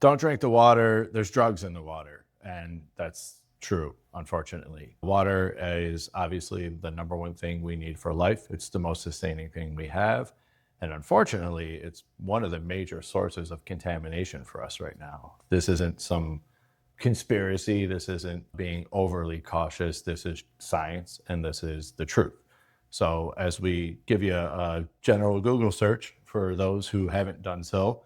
don't drink the water, there's drugs in the water. And that's true, unfortunately. Water is obviously the number one thing we need for life. It's the most sustaining thing we have. And unfortunately, it's one of the major sources of contamination for us right now. This isn't some conspiracy. This isn't being overly cautious. This is science, and this is the truth. So as we give you a general Google search for those who haven't done so,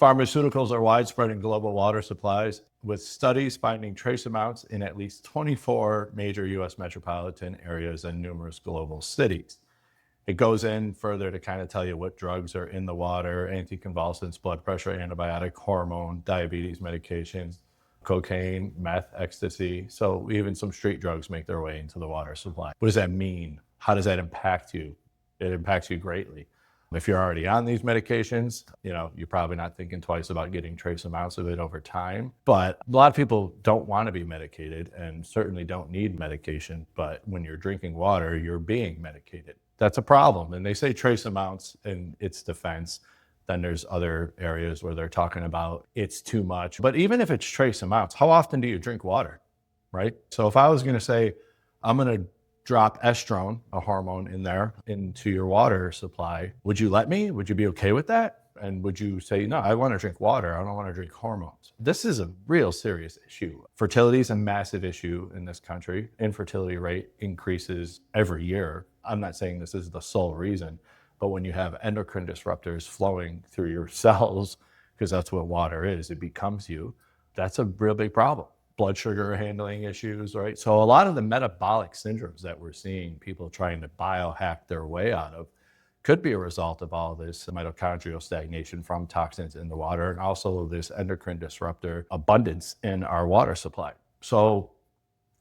pharmaceuticals are widespread in global water supplies, with studies finding trace amounts in at least 24 major U.S. metropolitan areas and numerous global cities. It goes in further to kind of tell you what drugs are in the water: anticonvulsants, blood pressure, antibiotic, hormone, diabetes medications, cocaine, meth, ecstasy. So even some street drugs make their way into the water supply. What does that mean? How does that impact you? It impacts you greatly. If you're already on these medications, you're probably not thinking twice about getting trace amounts of it over time. But a lot of people don't want to be medicated and certainly don't need medication. But when you're drinking water, you're being medicated. That's a problem. And they say trace amounts in its defense. Then there's other areas where they're talking about it's too much. But even if it's trace amounts, how often do you drink water, right? So if I was going to say, I'm going to drop estrone, a hormone in there, into your water supply, would you let me? Would you be okay with that? And would you say, no, I want to drink water. I don't want to drink hormones. This is a real serious issue. Fertility is a massive issue in this country. Infertility rate increases every year. I'm not saying this is the sole reason, but when you have endocrine disruptors flowing through your cells, because that's what water is, it becomes you, that's a real big problem. Blood sugar handling issues, right? So a lot of the metabolic syndromes that we're seeing people trying to biohack their way out of could be a result of all this mitochondrial stagnation from toxins in the water, and also this endocrine disruptor abundance in our water supply. So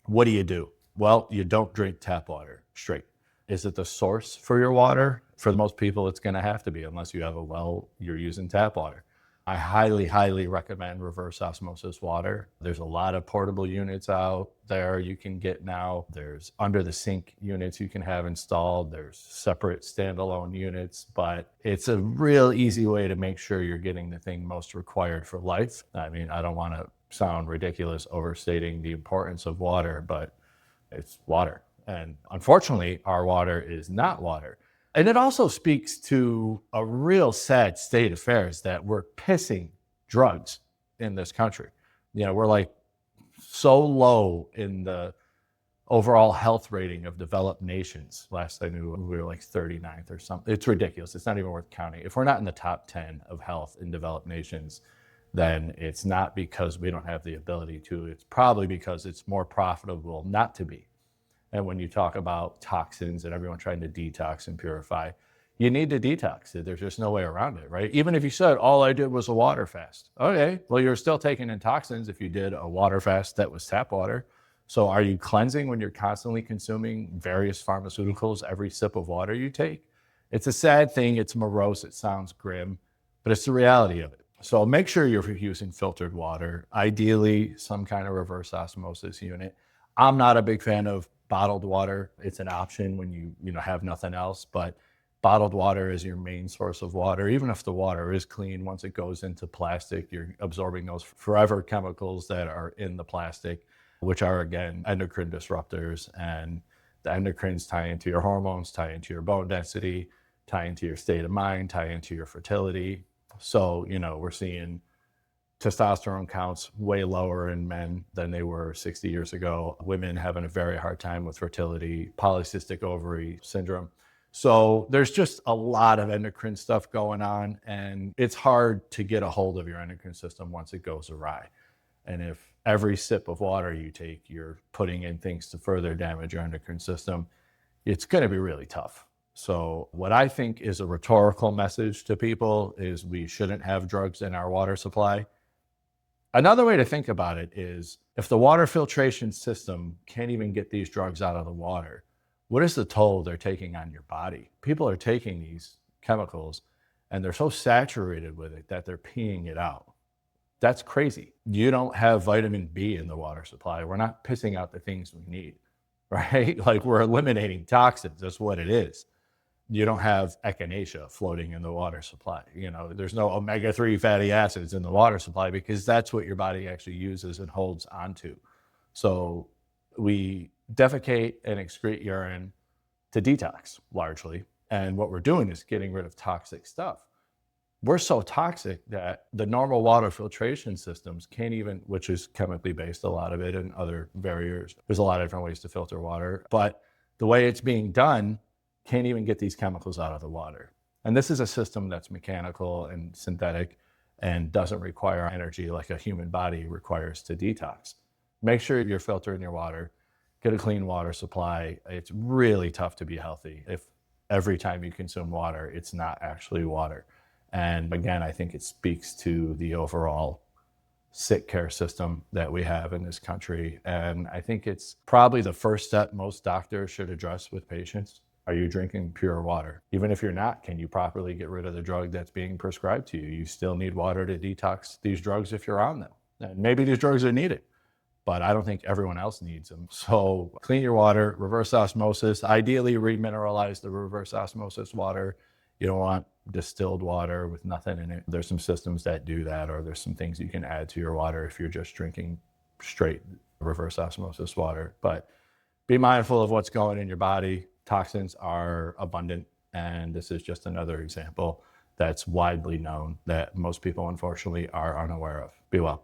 what do? Well, you don't drink tap water straight. Is it the source for your water? For most people, it's going to have to be, unless you have a well, you're using tap water. I highly, highly recommend reverse osmosis water. There's a lot of portable units out there you can get now. There's under the sink units you can have installed. There's separate standalone units, but it's a real easy way to make sure you're getting the thing most required for life. I mean, I don't want to sound ridiculous overstating the importance of water, but it's water. And unfortunately, our water is not water. And it also speaks to a real sad state of affairs that we're pissing drugs in this country. We're like so low in the overall health rating of developed nations. Last I knew, we were like 39th or something. It's ridiculous. It's not even worth counting. If we're not in the top 10 of health in developed nations, then it's not because we don't have the ability to. It's probably because it's more profitable not to be. And when you talk about toxins and everyone trying to detox and purify, you need to detox it. There's just no way around it, right? Even if you said, all I did was a water fast. Okay, well, you're still taking in toxins if you did a water fast that was tap water. So are you cleansing when you're constantly consuming various pharmaceuticals every sip of water you take? It's a sad thing. It's morose. It sounds grim, but it's the reality of it. So make sure you're using filtered water, ideally some kind of reverse osmosis unit. I'm not a big fan of bottled water. It's an option when you have nothing else, but bottled water is your main source of water. Even if the water is clean, once it goes into plastic, you're absorbing those forever chemicals that are in the plastic, which are, again, endocrine disruptors. And the endocrines tie into your hormones, tie into your bone density, tie into your state of mind, tie into your fertility. So, we're seeing testosterone counts way lower in men than they were 60 years ago. Women having a very hard time with fertility, polycystic ovary syndrome. So there's just a lot of endocrine stuff going on, and it's hard to get a hold of your endocrine system once it goes awry. And if every sip of water you take, you're putting in things to further damage your endocrine system, it's going to be really tough. So what I think is a rhetorical message to people is we shouldn't have drugs in our water supply. Another way to think about it is, if the water filtration system can't even get these drugs out of the water, what is the toll they're taking on your body? People are taking these chemicals and they're so saturated with it that they're peeing it out. That's crazy. You don't have vitamin B in the water supply. We're not pissing out the things we need, right? Like, we're eliminating toxins. That's what it is. you don't have echinacea floating in the water supply. There's no omega-3 fatty acids in the water supply because that's what your body actually uses and holds onto. So we defecate and excrete urine to detox largely. And what we're doing is getting rid of toxic stuff. We're so toxic that the normal water filtration systems can't even, which is chemically based, a lot of it, and other barriers. There's a lot of different ways to filter water, but the way it's being done can't even get these chemicals out of the water. And this is a system that's mechanical and synthetic and doesn't require energy like a human body requires to detox. Make sure you're filtering your water, get a clean water supply. It's really tough to be healthy if every time you consume water, it's not actually water. And again, I think it speaks to the overall sick care system that we have in this country. And I think it's probably the first step most doctors should address with patients. Are you drinking pure water? Even if you're not, can you properly get rid of the drug that's being prescribed to you? You still need water to detox these drugs if you're on them. And maybe these drugs are needed, but I don't think everyone else needs them. So clean your water, reverse osmosis, ideally remineralize the reverse osmosis water. You don't want distilled water with nothing in it. There's some systems that do that, or there's some things you can add to your water if you're just drinking straight reverse osmosis water. But be mindful of what's going in your body. Toxins are abundant, and this is just another example that's widely known that most people, unfortunately, are unaware of. Be well.